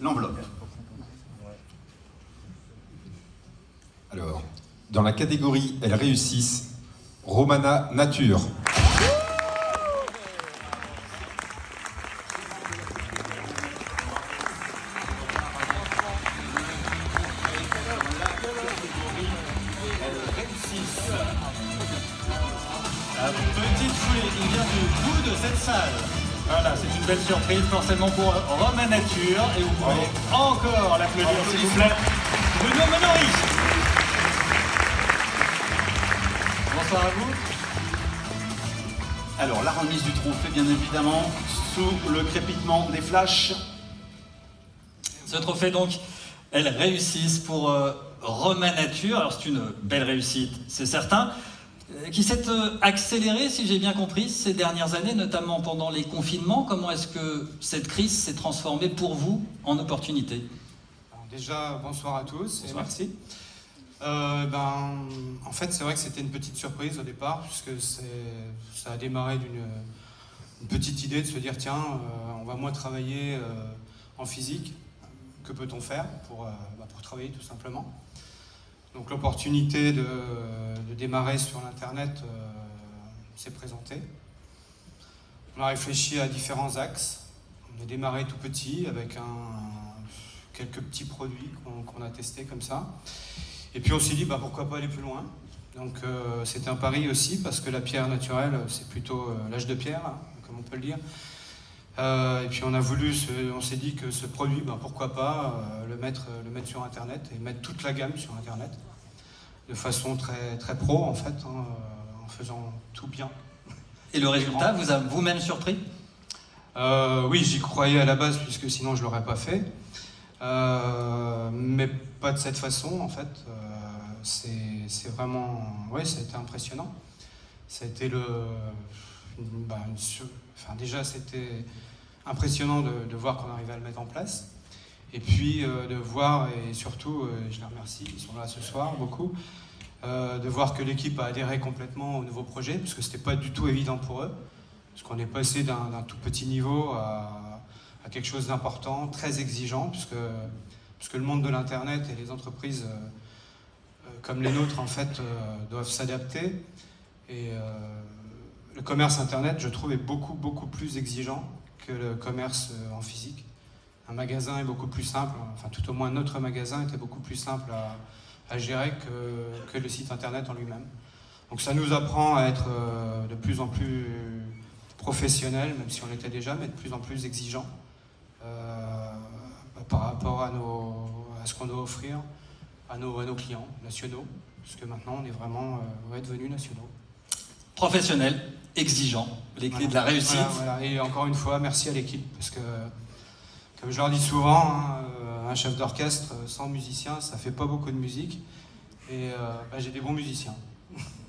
l'enveloppe. Alors, dans la catégorie Elles réussissent, Romana Nature. La petite fouille qui vient du bout de cette salle. Voilà, c'est une belle surprise forcément pour Romain Nature. Et vous pouvez encore l'applaudir s'il vous plaît. Benoît Monori. Bonsoir à vous. Alors, la remise du trophée, bien évidemment, sous le crépitement des flashs. Ce trophée donc, elles réussissent pour Romain Nature. Alors c'est une belle réussite, c'est certain, qui s'est accélérée, si j'ai bien compris, ces dernières années, notamment pendant les confinements. Comment est-ce que cette crise s'est transformée pour vous en opportunité? Alors déjà, bonsoir à tous et Bonsoir. merci. En fait, c'est vrai que c'était une petite surprise au départ, puisque ça a démarré d'une petite idée de se dire tiens, on va moins travailler en physique. Que peut-on faire pour travailler tout simplement? Donc l'opportunité de démarrer sur l'internet s'est présentée. On a réfléchi à différents axes. On a démarré tout petit avec quelques petits produits qu'on a testés comme ça. Et puis on s'est dit pourquoi pas aller plus loin. Donc c'était un pari aussi parce que la pierre naturelle c'est plutôt l'âge de pierre, hein, comme on peut le dire. Et puis on s'est dit que ce produit, pourquoi pas le mettre sur Internet et mettre toute la gamme sur Internet de façon très, très pro en fait, hein, en faisant tout bien. Et le résultat vous a vous-même surpris? Oui, j'y croyais à la base puisque sinon je ne l'aurais pas fait. Mais pas de cette façon en fait. C'est vraiment... Oui, ça a été impressionnant. Ça a été déjà, c'était impressionnant de voir qu'on arrivait à le mettre en place. Et puis de voir, et surtout, je les remercie, ils sont là ce soir, beaucoup, de voir que l'équipe a adhéré complètement au nouveau projet, parce que c'était pas du tout évident pour eux. Parce qu'on est passé d'un tout petit niveau à quelque chose d'important, très exigeant, puisque le monde de l'Internet et les entreprises comme les nôtres, en fait, doivent s'adapter. Et le commerce Internet, je trouve, est beaucoup, beaucoup plus exigeant que le commerce en physique. Un magasin est beaucoup plus simple, enfin tout au moins notre magasin était beaucoup plus simple à gérer que le site Internet en lui-même. Donc ça nous apprend à être de plus en plus professionnels, même si on l'était déjà, mais de plus en plus exigeants par rapport à ce qu'on doit offrir à nos clients nationaux, parce que maintenant on est vraiment devenus nationaux. Professionnel, exigeant, les clés de la réussite. Voilà. Et encore une fois, merci à l'équipe, parce que, comme je leur dis souvent, hein, un chef d'orchestre sans musicien, ça fait pas beaucoup de musique, et j'ai des bons musiciens.